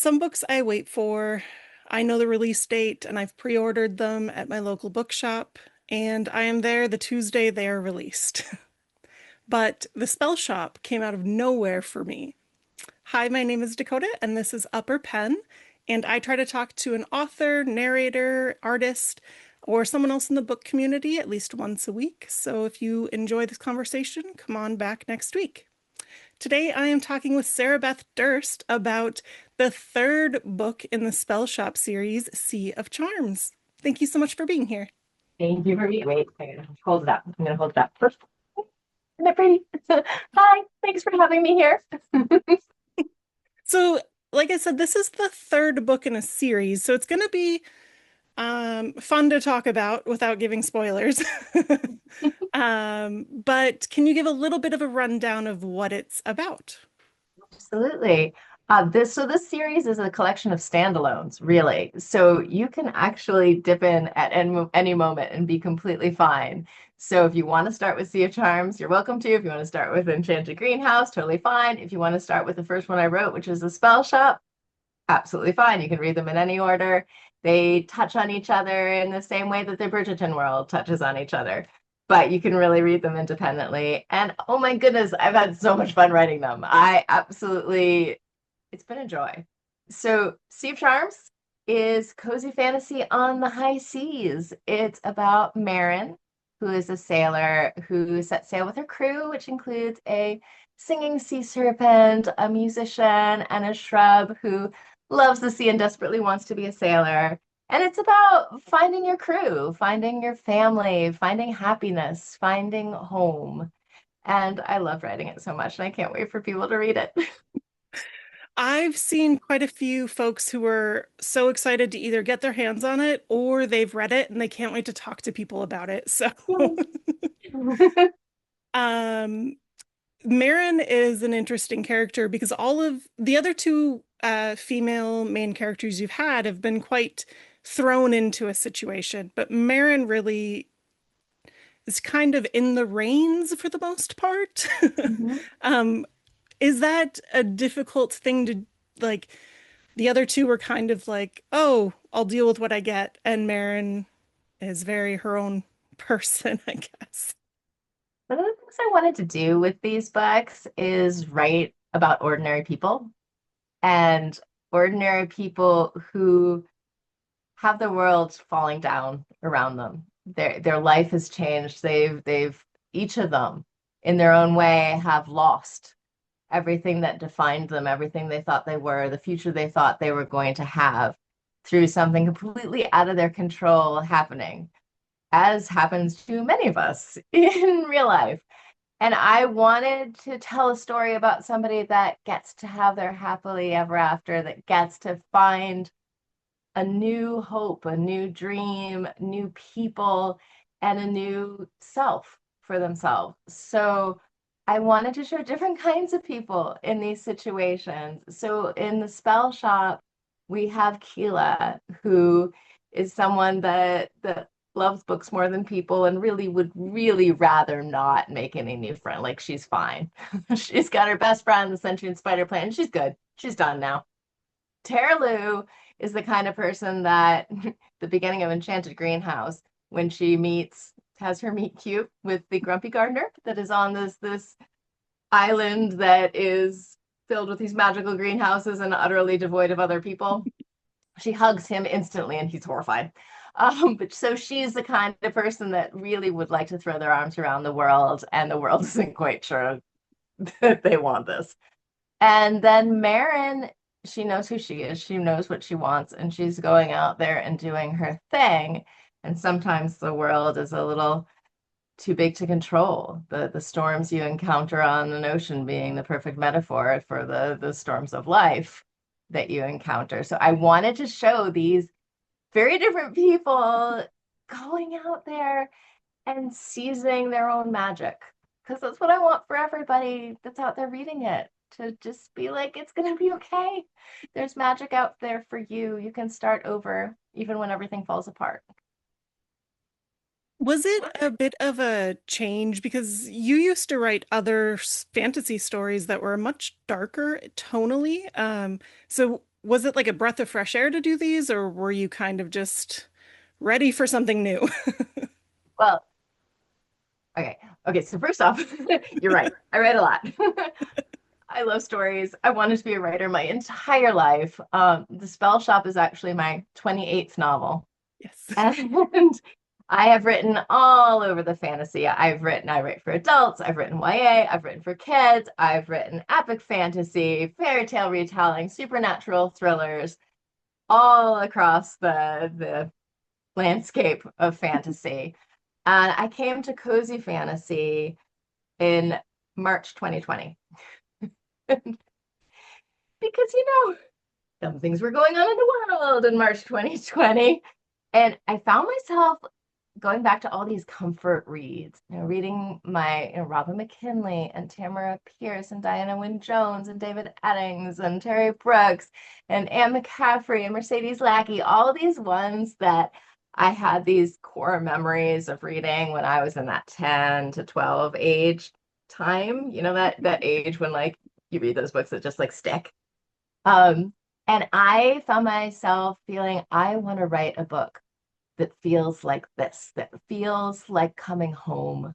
Some books I wait for. I know the release date and I've pre-ordered them at my local bookshop, and I am there the Tuesday they are released. But the Spell Shop came out of nowhere for me. Hi, my name is Dakota, and this is UpperPen, and I try to talk to an author, narrator, artist, or someone else in the book community at least once a week. So if you enjoy this conversation, come on back next week. Today, I am talking with Sarah Beth Durst about the third book in the Spell Shop series, Sea of Charms. Thank you so much for being here. Thank you for being. Wait, I'm gonna hold it up. I'm gonna hold it up. Isn't that pretty? Hi, thanks for having me here. So, like I said, this is the third book in a series, so it's going to be fun to talk about without giving spoilers. But can you give a little bit of a rundown of what it's about? Absolutely. This series is a collection of standalones, really. So you can actually dip in at any moment and be completely fine. So if you want to start with Sea of Charms, you're welcome to. If you want to start with Enchanted Greenhouse, totally fine. If you want to start with the first one I wrote, which is The Spell Shop, absolutely fine. You can read them in any order. They touch on each other in the same way that the Bridgerton world touches on each other. But you can really read them independently. And oh my goodness, I've had so much fun writing them. It's been a joy. So, Sea of Charms is cozy fantasy on the high seas. It's about Marin, who is a sailor who sets sail with her crew, which includes a singing sea serpent, a musician, and a shrub who loves the sea and desperately wants to be a sailor. And it's about finding your crew, finding your family, finding happiness, finding home. And I love writing it so much, and I can't wait for people to read it. I've seen quite a few folks who are so excited to either get their hands on it or they've read it and they can't wait to talk to people about it. So, um, Marin is an interesting character because all of the other two female main characters you've had have been quite thrown into a situation, but Marin really is kind of in the reins for the most part. Mhm. Um, is that a difficult thing to like? The other two were kind of like, oh, I'll deal with what I get, and Marin is very her own person, I guess. One of the things I wanted to do with these books is write about ordinary people and ordinary people who have the world falling down around them. Their life has changed. They've each of them in their own way have lost everything that defined them, everything they thought they were, the future they thought they were going to have through something completely out of their control happening, as happens to many of us in real life. And I wanted to tell a story about somebody that gets to have their happily ever after, that gets to find a new hope, a new dream, new people, and a new self for themselves. So I wanted to show different kinds of people in these situations. So in the spell shop, we have Keela, who is someone that loves books more than people and really would really rather not make any new friend. Like she's fine. She's got her best friend, the sentient spider plant, and she's good. She's done now. Terelu is the kind of person that the beginning of Enchanted Greenhouse, when she has her meet cute with the grumpy gardener that is on this island that is filled with these magical greenhouses and utterly devoid of other people. She hugs him instantly and he's horrified. But so she's the kind of person that really would like to throw their arms around the world, and the world isn't quite sure that they want this. And then Marin, she knows who she is. She knows what she wants, and she's going out there and doing her thing. And sometimes the world is a little too big to control. The storms you encounter on an ocean being the perfect metaphor for the storms of life that you encounter. So I wanted to show these very different people going out there and seizing their own magic. Because that's what I want for everybody that's out there reading it, to just be like, it's going to be okay. There's magic out there for you. You can start over even when everything falls apart. Was it a bit of a change because you used to write other fantasy stories that were much darker tonally? So was it like a breath of fresh air to do these, or were you kind of just ready for something new? Well, okay. Okay, so first off, you're right. I read a lot. I love stories. I wanted to be a writer my entire life. The Spell Shop is actually my 28th novel. Yes. And I have written all over the fantasy. I write for adults, I've written YA, I've written for kids, I've written epic fantasy, fairy tale retelling, supernatural thrillers, all across the landscape of fantasy. And I came to cozy fantasy in March 2020 because some things were going on in the world in March 2020. And I found myself going back to all these comfort reads, reading my Robin McKinley and Tamara Pierce and Diana Wynne Jones and David Eddings and Terry Brooks and Anne McCaffrey and Mercedes Lackey, all these ones that I had these core memories of reading when I was in that 10 to 12 age time, that age when like you read those books that just like stick. Um, and I found myself feeling I want to write a book that feels like this, that feels like coming home,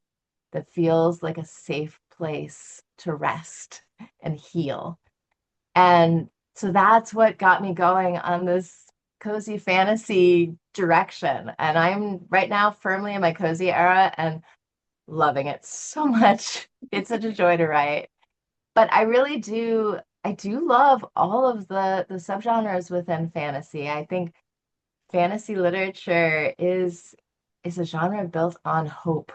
that feels like a safe place to rest and heal. And so that's what got me going on this cozy fantasy direction. And I'm right now firmly in my cozy era and loving it so much. It's such a joy to write. But I do love all of the subgenres within fantasy. I think fantasy literature is a genre built on hope.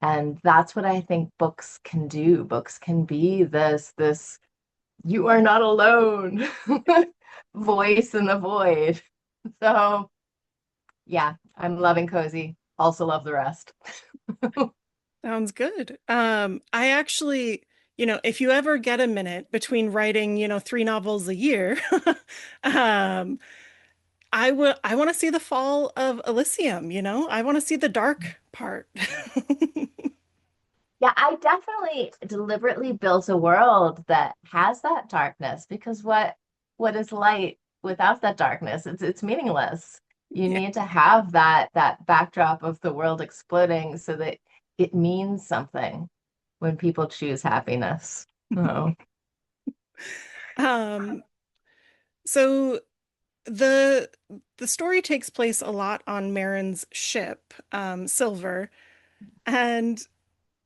And that's what I think books can do. Books can be this you are not alone voice in the void. So yeah, I'm loving cozy. Also love the rest. Sounds good. I actually, if you ever get a minute between writing, three novels a year, um, I want to see the fall of Elysium, I want to see the dark part. Yeah, I definitely deliberately built a world that has that darkness because what is light without that darkness? It's meaningless. You Yeah. need to have that backdrop of the world exploding so that it means something when people choose happiness. Oh. Um, so the the story takes place a lot on Marin's ship, Silver, and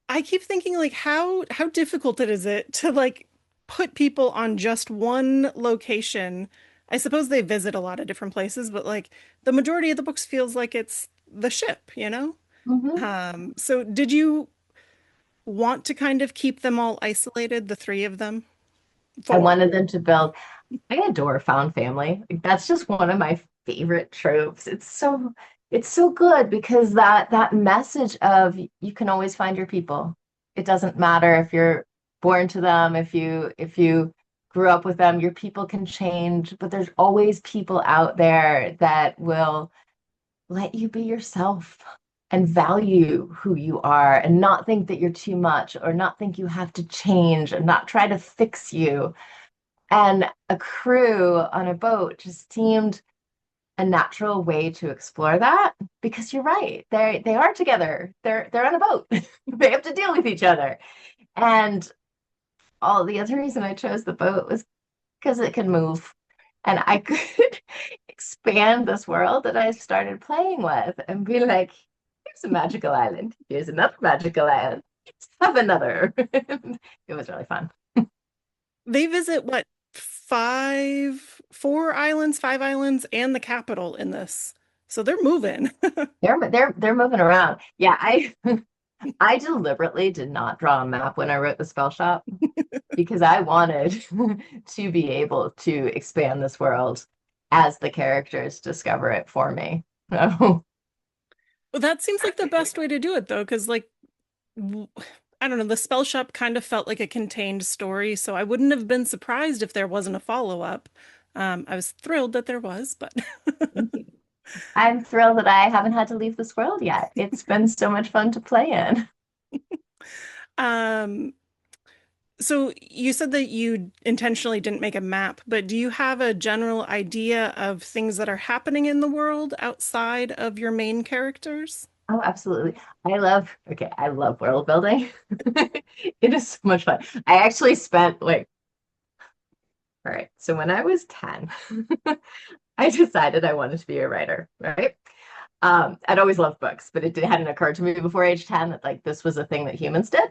I keep thinking like how difficult it is it to like put people on just one location. I suppose they visit a lot of different places, but like the majority of the books feels like it's the ship? Mhm. So did you want to kind of keep them all isolated, the three of them? I Four. wanted them to build. I adore found family. Like, that's just one of my favorite tropes. It's so good because that message of you can always find your people. It doesn't matter if you're born to them, if you grew up with them, your people can change, but there's always people out there that will let you be yourself and value who you are and not think that you're too much or not think you have to change and not try to fix you. And a crew on a boat just seemed a natural way to explore that because you're right. They are together. They're on a boat. They have to deal with each other. And all the other reason I chose the boat was because it can move. And I could expand this world that I started playing with and be like, here's a magical island. Here's another magical island. Let's have another. It was really fun. They visit what, four islands, five islands, and the capital in this. So they're moving. They're moving around. Yeah, I deliberately did not draw a map when I wrote the spell shop because I wanted to be able to expand this world as the characters discover it for me. Oh, Well, that seems like the best way to do it though, because like I don't know, the spell shop kind of felt like a contained story, so I wouldn't have been surprised if there wasn't a follow-up. I was thrilled that there was, but thank you. I'm thrilled that I haven't had to leave this world yet. It's been so much fun to play in. um, So you said that you intentionally didn't make a map, but do you have a general idea of things that are happening in the world outside of your main characters? Oh, absolutely. I love world building. It is so much fun. I actually spent like, all right, so when I was 10, I decided I wanted to be a writer, right? I'd always loved books, but hadn't occurred to me before age 10 that like this was a thing that humans did.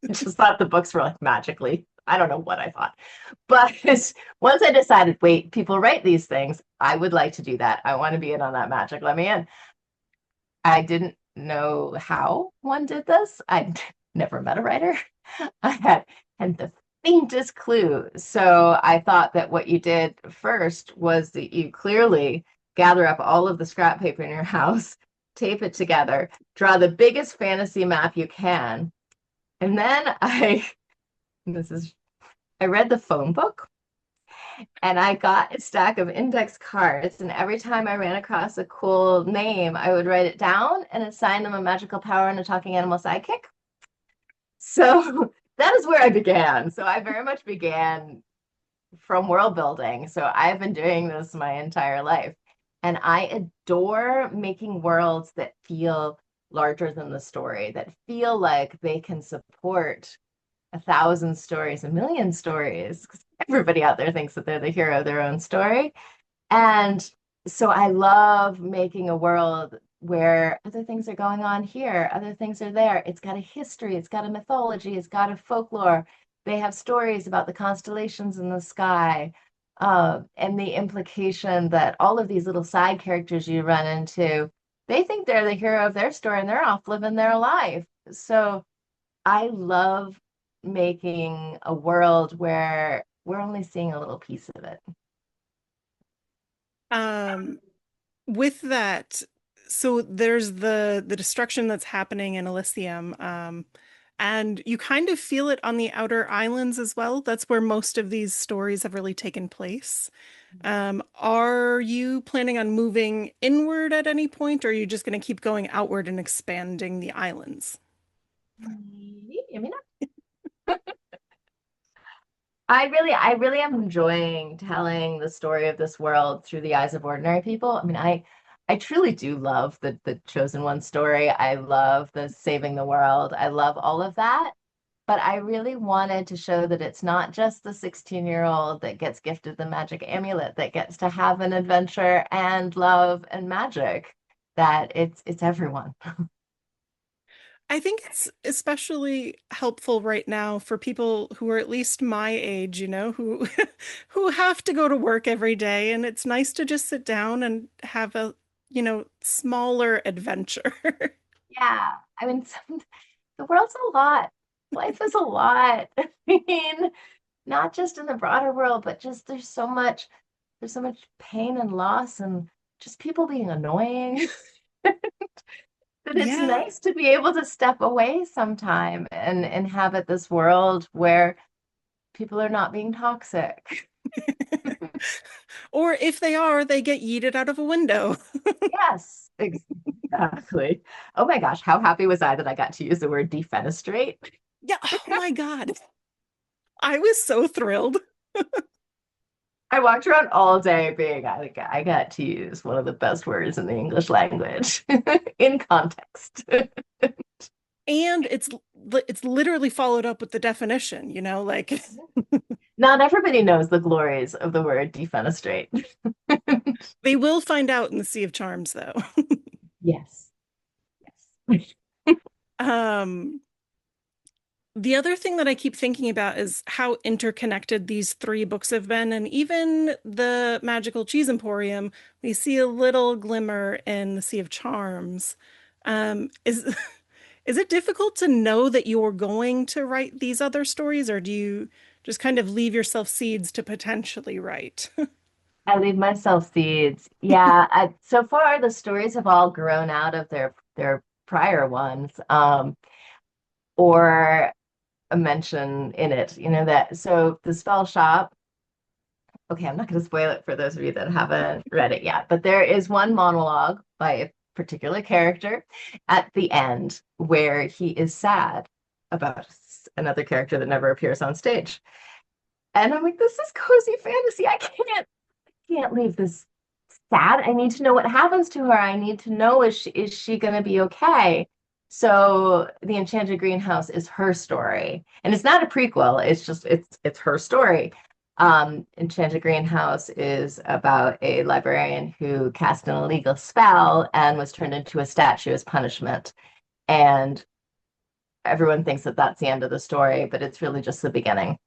I just thought the books were like magically, I don't know what I thought. But once I decided, wait, people write these things, I would like to do that. I want to be in on that magic. Let me in. I didn't know how one did this. I'd never met a writer. I had the faintest clue. So I thought that what you did first was that you clearly gather up all of the scrap paper in your house, tape it together, draw the biggest fantasy map you can. And then this is, I read the phone book and I got a stack of index cards. And every time I ran across a cool name, I would write it down and assign them a magical power and a talking animal sidekick. So that is where I began. So I very much began from world building. So I've been doing this my entire life. And I adore making worlds that feel larger than the story, that feel like they can support 1,000 stories, 1,000,000 stories, because everybody out there thinks that they're the hero of their own story. And so I love making a world where other things are going on here, other things are there. It's got a history, it's got a mythology, it's got a folklore. They have stories about the constellations in the sky, and the implication that all of these little side characters you run into, they think they're the hero of their story and they're off living their life. So I love making a world where we're only seeing a little piece of it. Um, with that, so there's the destruction that's happening in Elysium, and you kind of feel it on the outer islands as well. That's where most of these stories have really taken place. Are you planning on moving inward at any point, or are you just going to keep going outward and expanding the islands? I mean, I really am enjoying telling the story of this world through the eyes of ordinary people. I mean, I truly do love the chosen one story. I love the saving the world. I love all of that. But I really wanted to show that it's not just the 16-year-old that gets gifted the magic amulet that gets to have an adventure and love and magic, that it's everyone. I think it's especially helpful right now for people who are at least my age, who who have to go to work every day, and it's nice to just sit down and have a, smaller adventure. Yeah, I mean, the world's a lot. Life is a lot. I mean, not just in the broader world, but just there's so much pain and loss and just people being annoying that it's Yeah. nice to be able to step away sometime and inhabit this world where people are not being toxic. Or if they are, they get yeeted out of a window. Yes, exactly. Oh my gosh, how happy was I that I got to use the word defenestrate? Yeah, oh my God. I was so thrilled. I walked around all day being I got to use one of the best words in the English language in context. And it's literally followed up with the definition, like Not everybody knows the glories of the word defenestrate. they will find out in the Sea of Charms though. Yes. Yes. Um, the other thing that I keep thinking about is how interconnected these three books have been, and even the Magical Cheese Emporium, we see a little glimmer in the Sea of Charms. Is is it difficult to know that you're going to write these other stories, or do you just kind of leave yourself seeds to potentially write? I leave myself seeds. Yeah, so far the stories have all grown out of their prior ones, or a mention in it. You know that. So the spell shop. Okay, I'm not going to spoil it for those of you that haven't read it yet, but there is one monologue by a particular character at the end where he is sad about another character that never appears on stage. And I'm like, this is cozy fantasy. I can't leave this sad. I need to know what happens to her. I need to know, is she going to be okay? So the Enchanted Greenhouse is her story, and it's not a prequel. It's her story. Enchanted Greenhouse is about a librarian who cast an illegal spell and was turned into a statue as punishment. And everyone thinks that that's the end of the story, but it's really just the beginning,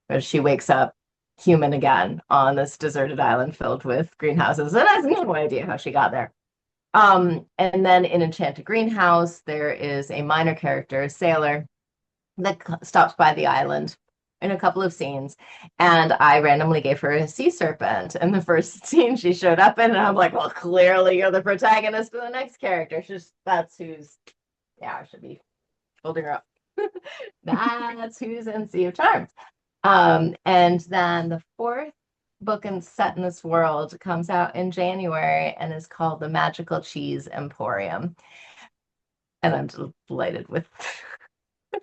where she wakes up human again on this deserted island filled with greenhouses and has no idea how she got there. And then in Enchanted Greenhouse, there is a minor character, a sailor, that stops by the island in a couple of scenes. And I randomly gave her a sea serpent. And the first scene she showed up in, and I'm like, well, clearly you're the protagonist for the next character. That's who's, yeah, I should be holding her up. That's who's in Sea of Charms. And then the fourth book and set in this world comes out in January and is called The Magical Cheese Emporium. And I'm delighted with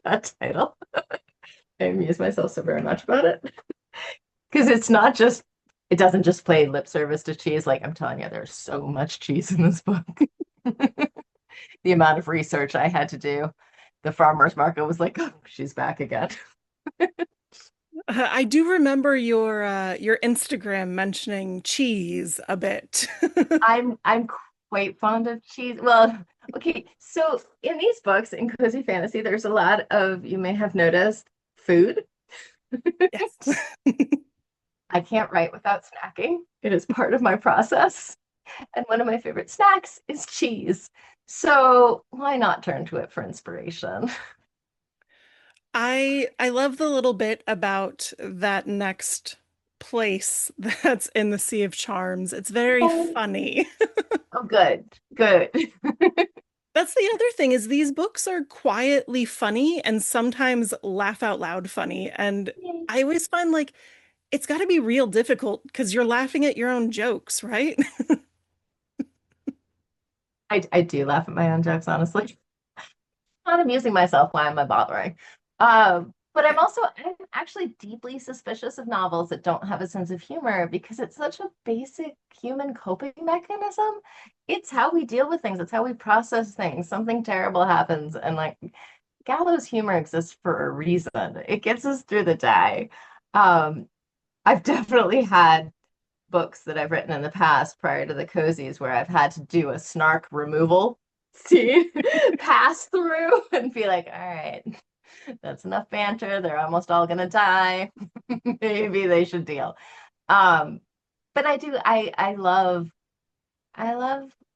that title. I amuse myself so very much about it. Because it doesn't just play lip service to cheese. Like, I'm telling you, there's so much cheese in this book. The amount of research I had to do. The farmer's market was like, oh, she's back again. I do remember your Instagram mentioning cheese a bit. I'm quite fond of cheese. Well, okay, so in these books in cozy fantasy, there's a lot of, you may have noticed, food. Yes. I can't write without snacking. It is part of my process. And one of my favorite snacks is cheese. So why not turn to it for inspiration? I love the little bit about that next place that's in the Sea of Charms. It's very Oh, funny. good, good. That's the other thing is these books are quietly funny and sometimes laugh out loud funny. And I always find like it's got to be real difficult because you're laughing at your own jokes, right? I do laugh at my own jokes, honestly. Not amusing myself. Why am I bothering? But I'm actually deeply suspicious of novels that don't have a sense of humor because it's such a basic human coping mechanism. It's how we deal with things, it's how we process things. Something terrible happens, and like gallows humor exists for a reason. It gets us through the day. Um, I've definitely had books that I've written in the past prior to the cozies where I've had to do a snark removal scene, pass through and be like, all right, that's enough banter. They're almost all gonna die. Maybe they should deal. Um, but I love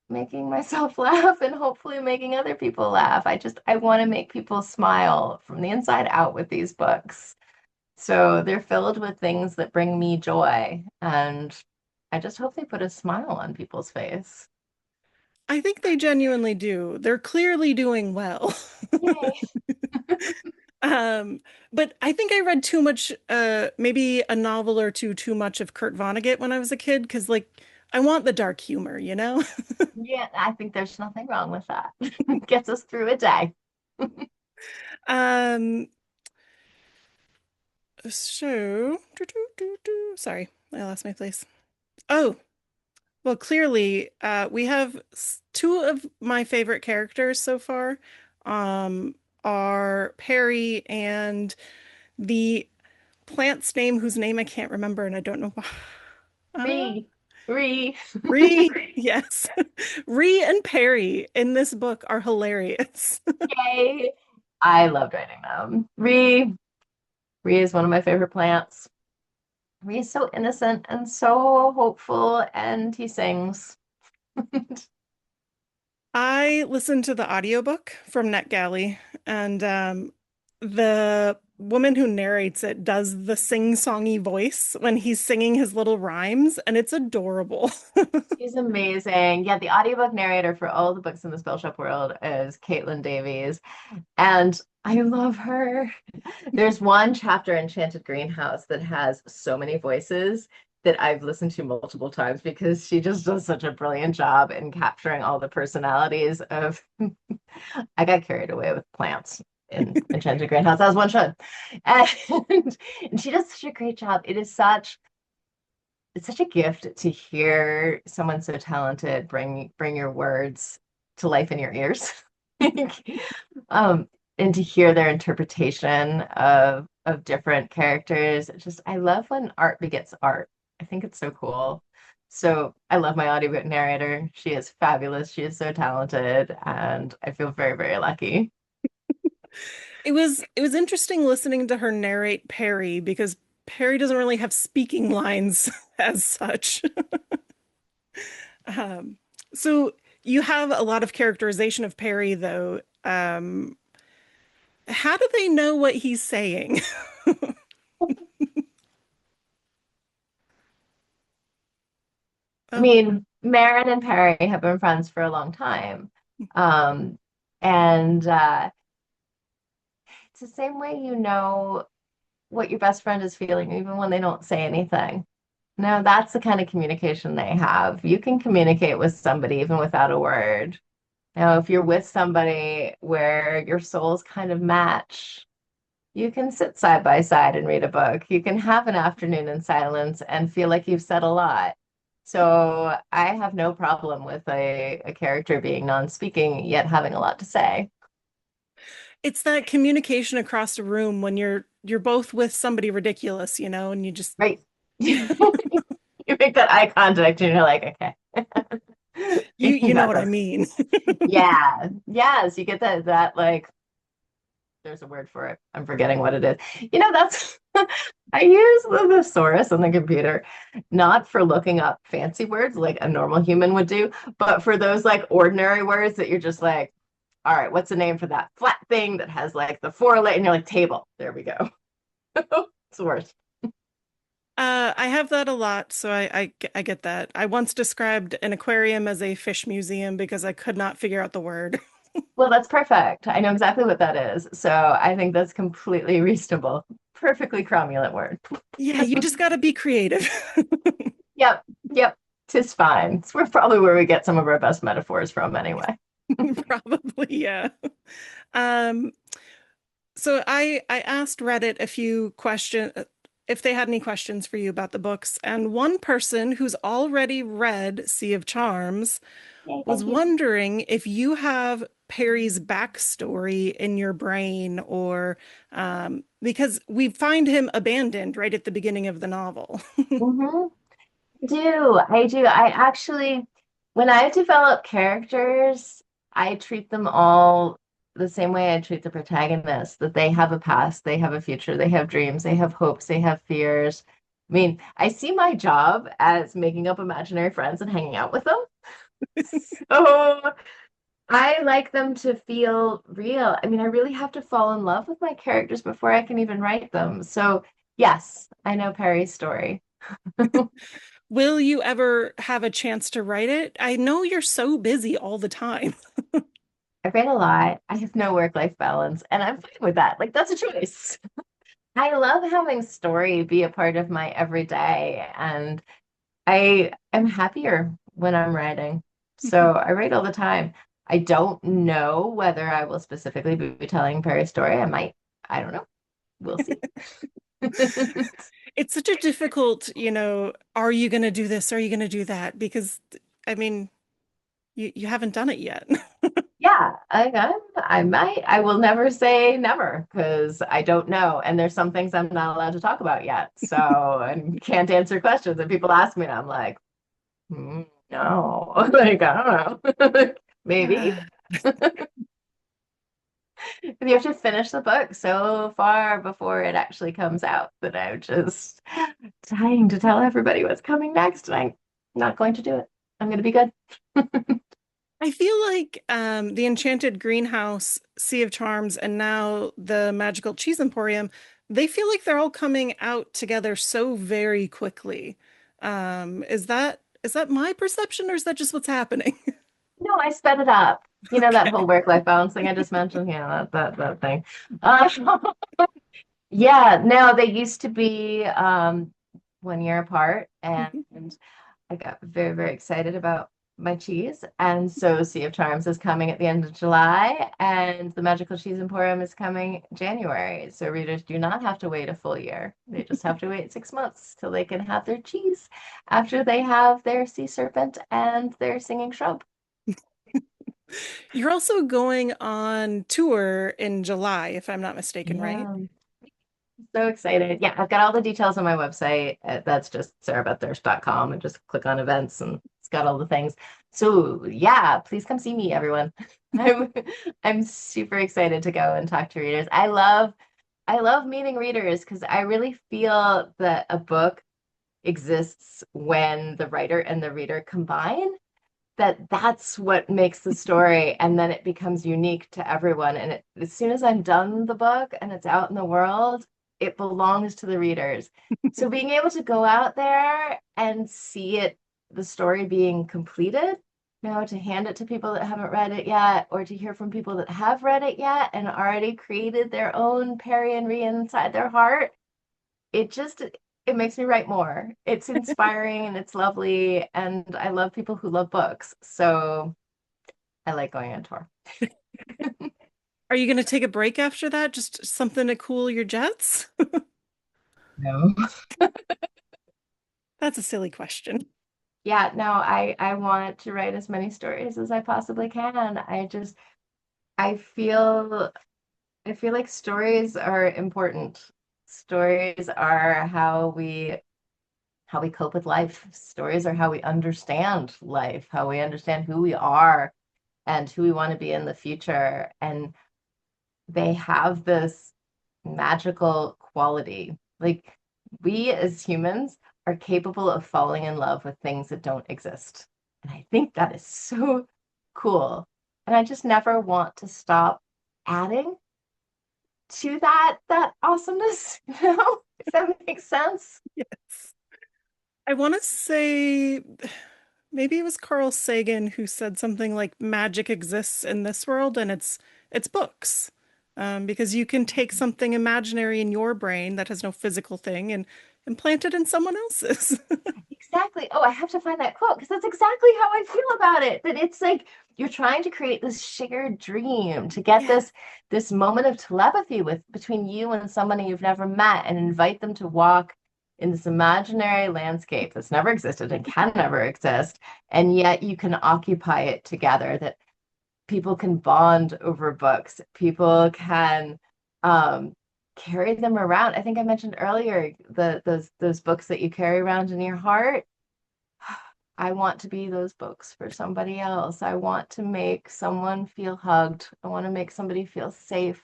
making myself laugh and hopefully making other people laugh. I want to make people smile from the inside out with these books. So they're filled with things that bring me joy. And I just hope they put a smile on people's face. I think they genuinely do. They're clearly doing well. Yay. Um, but I think I read too much, maybe a novel or two too much of Kurt Vonnegut when I was a kid, because like I want the dark humor, you know? Yeah, I think there's nothing wrong with that. Gets us through a day. Um, sorry, I lost my place. Oh, well, clearly, we have two of my favorite characters so far, um, are Perry and the plant's name, whose name I can't remember, and I don't know why. Re, re. Ree, yes. Ree and Perry in this book are hilarious. Yay. I loved writing them. Re is one of my favorite plants. Re is so innocent and so hopeful, and he sings. I listened to the audiobook from NetGalley, and the woman who narrates it does the sing-songy voice when he's singing his little rhymes, and it's adorable. He's amazing. Yeah, the audiobook narrator for all the books in the Spell Shop world is Caitlin Davies, and I love her. There's one chapter in Enchanted Greenhouse that has so many voices that I've listened to multiple times because she just does such a brilliant job in capturing all the personalities of I got carried away with plants in Enchanted Greenhouse, as one should. And, and she does such a great job. It's such a gift to hear someone so talented bring your words to life in your ears. um, and to hear their interpretation of different characters. I love when art begets art. I think it's so cool. So I love my audiobook narrator. She is fabulous. She is so talented, and I feel very, very lucky. It was interesting listening to her narrate Perry because Perry doesn't really have speaking lines as such. Um, so you have a lot of characterization of Perry, though. How do they know what he's saying? I Oh, mean, Marin and Perry have been friends for a long time. Um, and it's the same way you know what your best friend is feeling, even when they don't say anything. No, that's the kind of communication they have. You can communicate with somebody even without a word. Now, if you're with somebody where your souls kind of match, you can sit side by side and read a book. You can have an afternoon in silence and feel like you've said a lot. So I have no problem with a character being non-speaking, yet having a lot to say. it's that communication across a room when you're both with somebody ridiculous, and you just Right. You make that eye contact and you're like, okay. you You know got what I this. mean. Yeah. Yes, you get that like there's a word for it. I'm forgetting what it is. That's I use the thesaurus on the computer, not for looking up fancy words like a normal human would do, but for those like ordinary words that you're just like, all right, what's the name for that flat thing that has like the four leg and you're like table. There we go. It's the worst. I have that a lot, so I get that. I once described an aquarium as a fish museum because I could not figure out the word. Well, that's perfect. I know exactly what that is. So I think that's completely reasonable. Perfectly cromulent word. Yeah, you just got to be creative. Yep, yep. Tis fine. It's probably where we get some of our best metaphors from anyway. Probably, yeah. Um, so I asked Reddit a few questions if they had any questions for you about the books, and one person who's already read Sea of Charms Yay, was thank you. wondering if you have Perry's backstory in your brain or because we find him abandoned right at the beginning of the novel. Hmm. I do. I actually, when I develop characters, I treat them all the same way I treat the protagonist, that they have a past, they have a future, they have dreams, they have hopes, they have fears. I mean, I see my job as making up imaginary friends and hanging out with them. So I like them to feel real. I mean, I really have to fall in love with my characters before I can even write them. So, yes, I know Perry's story. Will you ever have a chance to write it? I know you're so busy all the time. I read a lot. I have no work-life balance, and I'm fine with that. Like, that's a choice. I love having story be a part of my everyday, and I am happier when I'm writing. So I write all the time. I don't know whether I will specifically be telling Perry's story. I might. I don't know. We'll see. It's such a difficult, are you going to do this? Are you going to do that? Because, I mean, you haven't done it yet. Yeah, I might. I will never say never because I don't know. And there's some things I'm not allowed to talk about yet. So, and can't answer questions. And people ask me, and I'm like, no, like, I don't know. Maybe. You have to finish the book so far before it actually comes out that I'm just dying to tell everybody what's coming next. And I'm not going to do it. I'm going to be good. I feel like the Enchanted Greenhouse, Sea of Charms, and now the Magical Cheese Emporium, they feel like they're all coming out together so very quickly. Is that my perception or is that just what's happening? No, I sped it up. You know, that whole Okay. work-life balance thing I just mentioned? Yeah, that thing. Uh, yeah, no, they used to be 1 year apart, and I got very, very excited about my cheese. And so Sea of Charms is coming at the end of July, and the Magical Cheese Emporium is coming January. So readers do not have to wait a full year. They just have to wait 6 months till they can have their cheese after they have their sea serpent and their singing shrub. You're also going on tour in July, if I'm not mistaken, right? Yeah. So excited. Yeah, I've got all the details on my website. That's just sarahbethdurst.com and just click on events and it's got all the things. So yeah, please come see me, everyone. I'm I'm super excited to go and talk to readers. I love meeting readers because I really feel that a book exists when the writer and the reader combine, that's what makes the story, and then it becomes unique to everyone. And as soon as I'm done the book and it's out in the world, it belongs to the readers. So being able to go out there and see it, the story being completed, to hand it to people that haven't read it yet, or to hear from people that have read it yet and already created their own Perry and Rhea inside their heart, it makes me write more. It's inspiring and it's lovely, and I love people who love books. So I like going on tour. Are you going to take a break after that? Just something to cool your jets? No. That's a silly question. Yeah, no, I want to write as many stories as I possibly can. I feel I feel like stories are important. Stories are how we cope with life. Stories are how we understand life, how we understand who we are and who we want to be in the future. And they have this magical quality. Like we as humans are capable of falling in love with things that don't exist. And I think that is so cool. And I just never want to stop adding to that awesomeness, if that makes sense. Yes. I want to say maybe it was Carl Sagan who said something like magic exists in this world and it's books. Because you can take something imaginary in your brain that has no physical thing and implant it in someone else's. Exactly. Oh, I have to find that quote because that's exactly how I feel about it. That it's like you're trying to create this shared dream to get Yeah. this moment of telepathy with between you and somebody you've never met and invite them to walk in this imaginary landscape that's never existed and can never exist. And yet you can occupy it together, that people can bond over books. People can um, carry them around. I think I mentioned earlier those books that you carry around in your heart. I want to be those books for somebody else. I want to make someone feel hugged. I want to make somebody feel safe.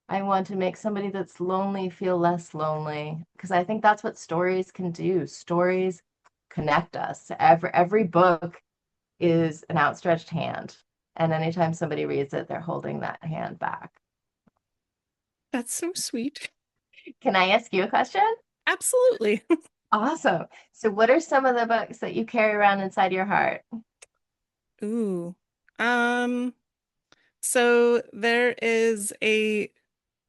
I want to make somebody that's lonely feel less lonely because I think that's what stories can do. Stories connect us. Every book is an outstretched hand. And anytime somebody reads it, they're holding that hand back. That's so sweet. Can I ask you a question? Absolutely. Awesome. So, what are some of the books that you carry around inside your heart? Ooh. Um, so there is a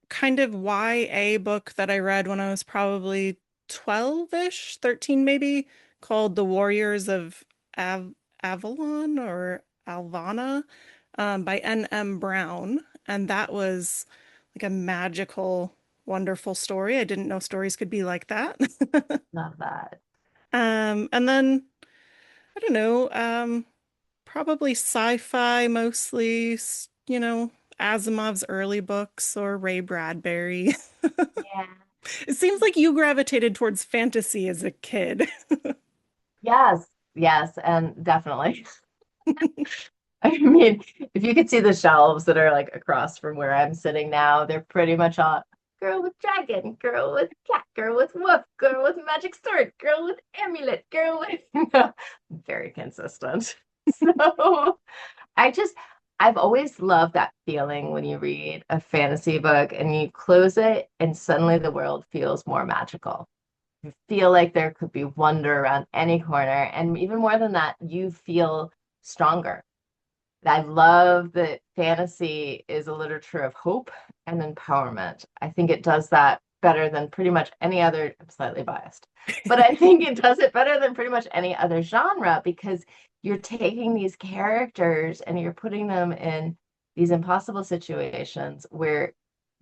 kind of YA book that I read when I was probably 12-ish, 13 maybe, called The Warriors of Av Avalon or Alvana, by N.M. Brown. And that was like a magical, wonderful story. I didn't know stories could be like that. Love that. And then, I don't know, probably sci-fi mostly, Asimov's early books or Ray Bradbury. Yeah. It seems like you gravitated towards fantasy as a kid. Yes, yes, and definitely. I mean, if you could see the shelves that are like across from where I'm sitting now, they're pretty much all girl with dragon, girl with cat, girl with wolf, girl with magic sword, girl with amulet, girl with very consistent. So I just, I've always loved that feeling when you read a fantasy book and you close it and suddenly the world feels more magical. You feel like there could be wonder around any corner. And even more than that, you feel stronger. I love that fantasy is a literature of hope and empowerment. I think it does that better than pretty much any other, I'm slightly biased, but I think it does it better than pretty much any other genre because you're taking these characters and you're putting them in these impossible situations where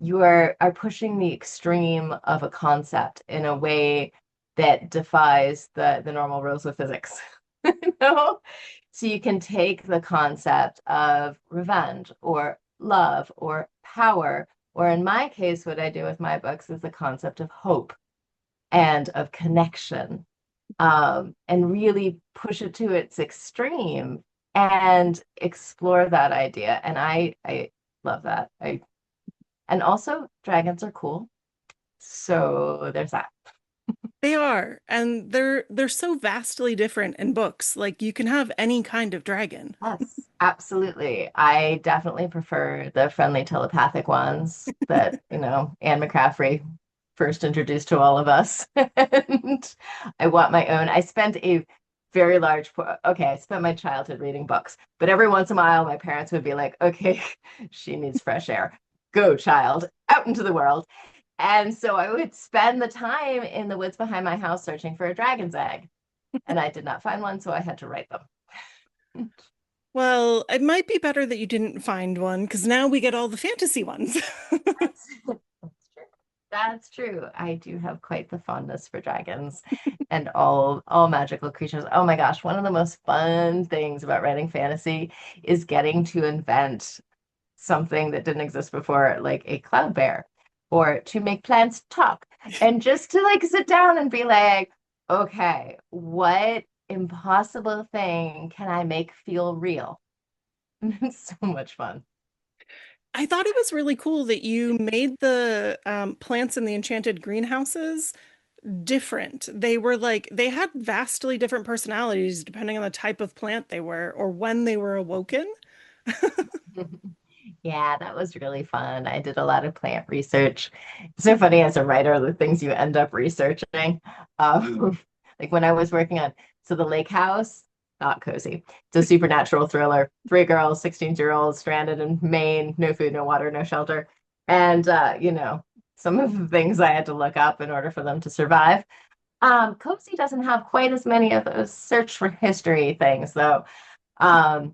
are pushing the extreme of a concept in a way that defies the normal rules of physics. You know? So you can take the concept of revenge or love or power, or in my case, what I do with my books is the concept of hope and of connection, and really push it to its extreme and explore that idea. And I love that. And also dragons are cool. So there's that. They are, and they're so vastly different in books. Like you can have any kind of dragon. Yes, absolutely. I definitely prefer the friendly telepathic ones that, Anne McCaffrey first introduced to all of us. And I want my own. I spent a very okay, I spent my childhood reading books, but every once in a while, my parents would be like, okay, she needs fresh air. Go, child, out into the world. And so I would spend the time in the woods behind my house searching for a dragon's egg. And I did not find one, so I had to write them. Well, it might be better that you didn't find one because now we get all the fantasy ones. That's, that's true. That's true. I do have quite the fondness for dragons and all magical creatures. Oh my gosh, one of the most fun things about writing fantasy is getting to invent something that didn't exist before, like a cloud bear, or to make plants talk, and just to like sit down and be like, okay, what impossible thing can I make feel real? It's so much fun. I thought it was really cool that you made the plants in the enchanted greenhouses different. They were like, they had vastly different personalities depending on the type of plant they were or when they were awoken. Yeah, that was really fun. I did a lot of plant research. It's so funny as a writer, the things you end up researching. Um, like when I was working on, so the lake house, not cozy. It's a supernatural thriller. Three girls, 16-year-olds stranded in Maine, no food, no water, no shelter. And, some of the things I had to look up in order for them to survive. Cozy doesn't have quite as many of those search for history things, though. Um,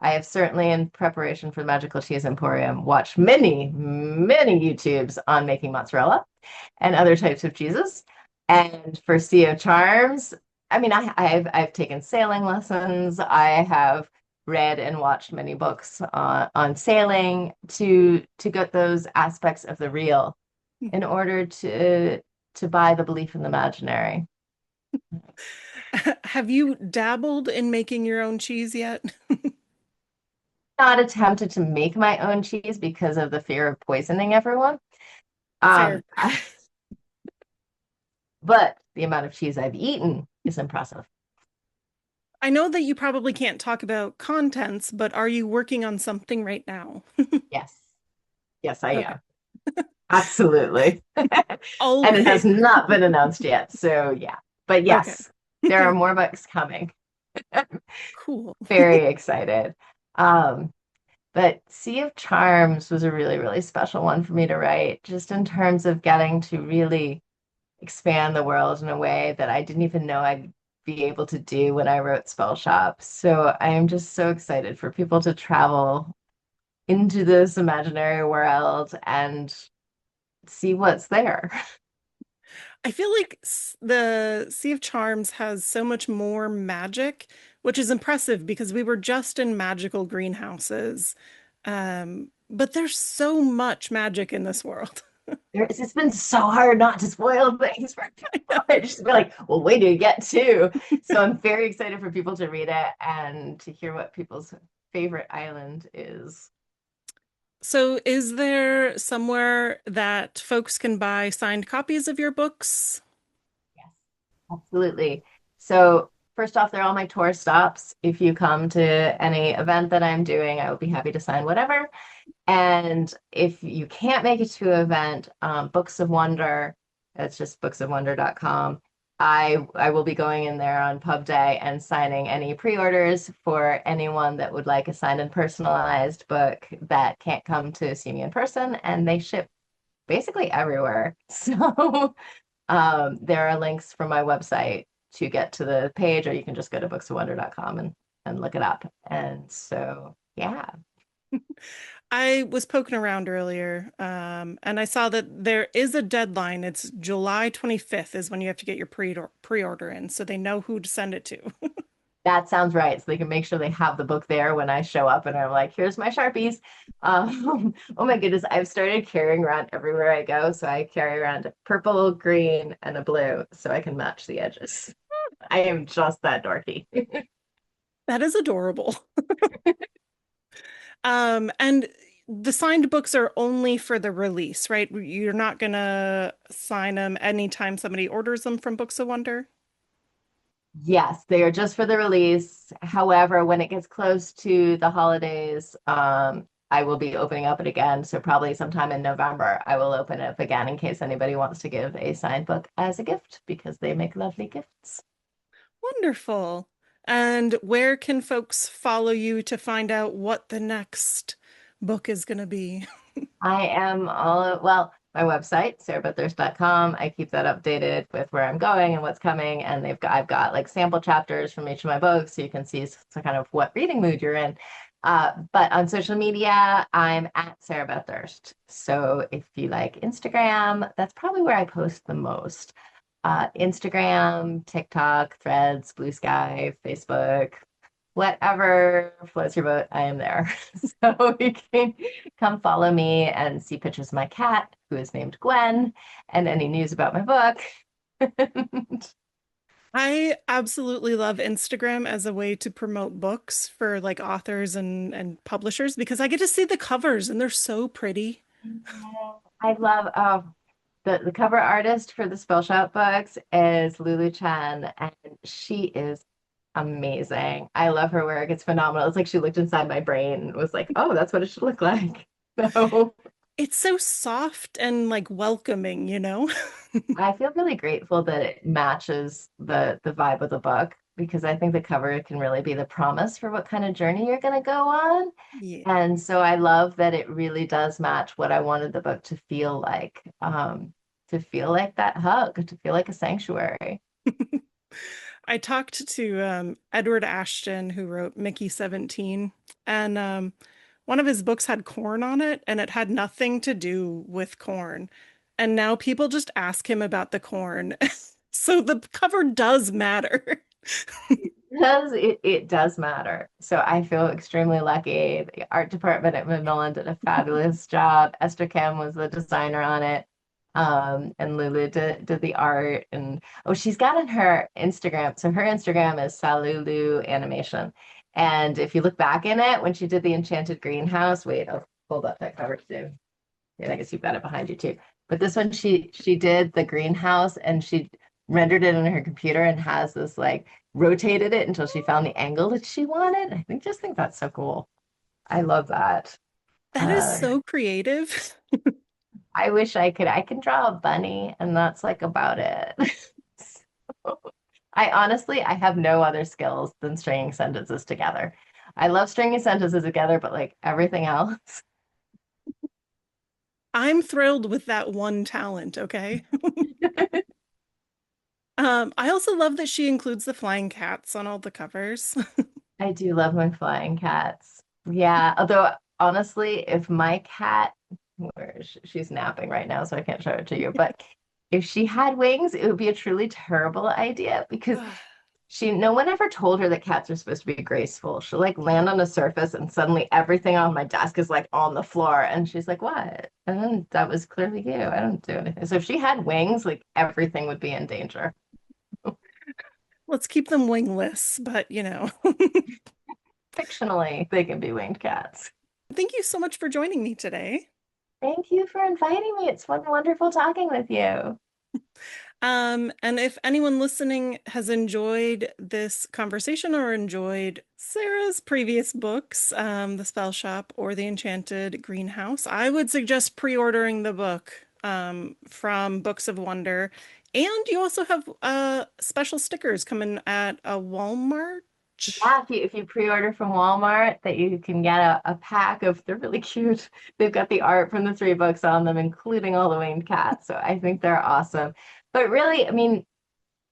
I have certainly, in preparation for the Magical Cheese Emporium, watched many, many YouTubes on making mozzarella and other types of cheeses. And for Sea of Charms, I mean, I've taken sailing lessons. I have read and watched many books on sailing to get those aspects of the real in order to buy the belief in the imaginary. Have you dabbled in making your own cheese yet? Not attempted to make my own cheese because of the fear of poisoning everyone. Fair. Um, but the amount of cheese I've eaten is impressive. I know that you probably can't talk about contents, but are you working on something right now? Yes. Yes, I Okay. am. Absolutely. And it has Always. not been announced yet. So yeah. But Okay. yes, there are more books coming. Cool. Very excited. Um, but Sea of Charms was a really, really special one for me to write, just in terms of getting to really expand the world in a way that I didn't even know I'd be able to do when I wrote Spell Shop. So I am just so excited for people to travel into this imaginary world and see what's there. I feel like the Sea of Charms has so much more magic, which is impressive because we were just in magical greenhouses. But there's so much magic in this world. It's been so hard not to spoil things for I people. I know. just be like, well, wait till you get to. So I'm very excited for people to read it and to hear what people's favorite island is. So, is there somewhere that folks can buy signed copies of your books? Yes, absolutely. So first off, they're all my tour stops. If you come to any event that I'm doing, I will be happy to sign whatever. And if you can't make it to an event, Books of Wonder, that's just booksofwonder.com. I will be going in there on pub day and signing any pre-orders for anyone that would like a signed and personalized book that can't come to see me in person, and they ship basically everywhere. So there are links from my website to get to the page, or you can just go to booksofwonder.com and and look it up. And so, yeah. I was poking around earlier, and I saw that there is a deadline. It's July 25th is when you have to get your pre-order in, so they know who to send it to. That sounds right. So they can make sure they have the book there when I show up and I'm like, here's my Sharpies. Oh my goodness, I've started carrying around everywhere I go. So I carry around a purple, green, and a blue so I can match the edges. I am just that dorky. That is adorable. And the signed books are only for the release, right? You're not gonna sign them anytime somebody orders them from Books of Wonder. Yes, they are just for the release. However, when it gets close to the holidays, I will be opening up it again. So probably sometime in November, I will open it up again in case anybody wants to give a signed book as a gift because they make lovely gifts. Wonderful. And where can folks follow you to find out what the next book is gonna be? I am well, my website, sarahbeththirst.com. I keep that updated with where I'm going and what's coming. And I've got like sample chapters from each of my books so you can see kind of what reading mood you're in. But on social media, I'm at Sarah Beth Durst. So if you like Instagram, that's probably where I post the most. Instagram, TikTok, Threads, Blue Sky, Facebook, whatever floats your boat, I am there. So you can come follow me and see pictures of my cat, who is named Gwen, and any news about my book. I absolutely love Instagram as a way to promote books for like authors and publishers because I get to see the covers and they're so pretty. I love the cover artist for the Spell Shop books is Lulu Chen, and she is amazing. I love her work. It's phenomenal. It's like she looked inside my brain and was like, oh, that's what it should look like. So It's so soft and like welcoming, you know? I feel really grateful that it matches the vibe of the book because I think the cover can really be the promise for what kind of journey you're going to go on. Yeah. And so I love that it really does match what I wanted the book to feel like that hug, to feel like a sanctuary. I talked to Edward Ashton, who wrote Mickey 17, and one of his books had corn on it, and it had nothing to do with corn. And now people just ask him about the corn. So the cover does matter. It does matter. So I feel extremely lucky. The art department at Macmillan did a fabulous job. Esther Kim was the designer on it. And Lulu did the art. And oh, she's got on her Instagram. So her Instagram is Salulu Animation. And if you look back in it, when she did the Enchanted Greenhouse, wait, I'll hold up that cover too. Yeah, I guess you've got it behind you too. But this one, she did the greenhouse and she rendered it on her computer and has this like rotated it until she found the angle that she wanted. Just think that's so cool. I love that. That is Uh, so creative. I wish I could. I can draw a bunny, and that's like about it. So, I have no other skills than stringing sentences together. I love stringing sentences together, but like everything else. I'm thrilled with that one talent, okay? I also love that she includes the flying cats on all the covers. I do love my flying cats. Yeah, although honestly, if my cat, she's napping right now, so I can't show it to you, but if she had wings, it would be a truly terrible idea because no one ever told her that cats are supposed to be graceful. She'll like land on a surface and suddenly everything on my desk is like on the floor. And she's like, what? And then that was clearly you. I don't do anything. So if she had wings, like everything would be in danger. Let's keep them wingless, but you know. Fictionally, they can be winged cats. Thank you so much for joining me today. Thank you for inviting me. It's been wonderful talking with you. And if anyone listening has enjoyed this conversation or enjoyed Sarah's previous books, The Spell Shop or The Enchanted Greenhouse, I would suggest pre-ordering the book from Books of Wonder. And you also have special stickers coming at a Walmart. Yeah, if you pre-order from Walmart, that you can get a pack of, they're really cute. They've got the art from the three books on them, including all the winged cats. So I think they're awesome. But really, I mean,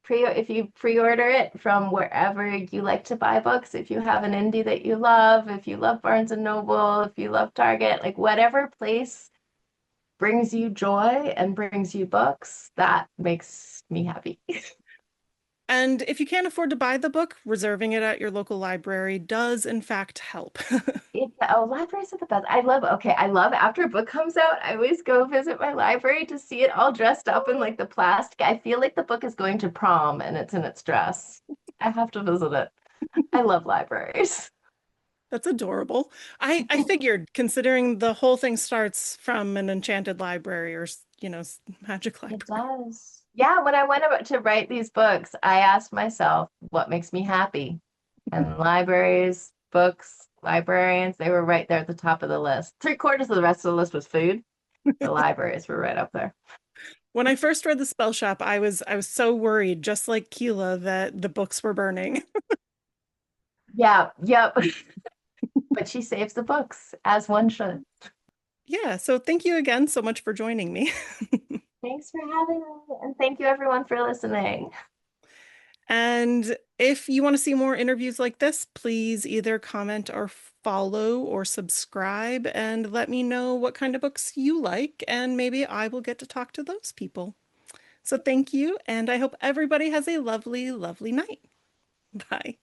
if you pre-order it from wherever you like to buy books, if you have an indie that you love, if you love Barnes and Noble, if you love Target, like whatever place brings you joy and brings you books, that makes me happy. And if you can't afford to buy the book, reserving it at your local library does in fact help. Oh, libraries are the best. I love after a book comes out, I always go visit my library to see it all dressed up in like the plastic. I feel like the book is going to prom and it's in its dress. I have to visit it. I love libraries. That's adorable. I figured, considering the whole thing starts from an enchanted library or, magic It library. does. Yeah, when I went about to write these books, I asked myself, what makes me happy? And libraries, books, librarians, they were right there at the top of the list. Three-quarters of the rest of the list was food. The libraries were right up there. When I first read The Spell Shop, I was so worried, just like Keela, that the books were burning. Yeah, yep. But she saves the books, as one should. Yeah, so thank you again so much for joining me. Thanks for having me, and thank you everyone for listening. And if you want to see more interviews like this, please either comment or follow or subscribe and let me know what kind of books you like, and maybe I will get to talk to those people. So thank you, and I hope everybody has a lovely, lovely night. Bye.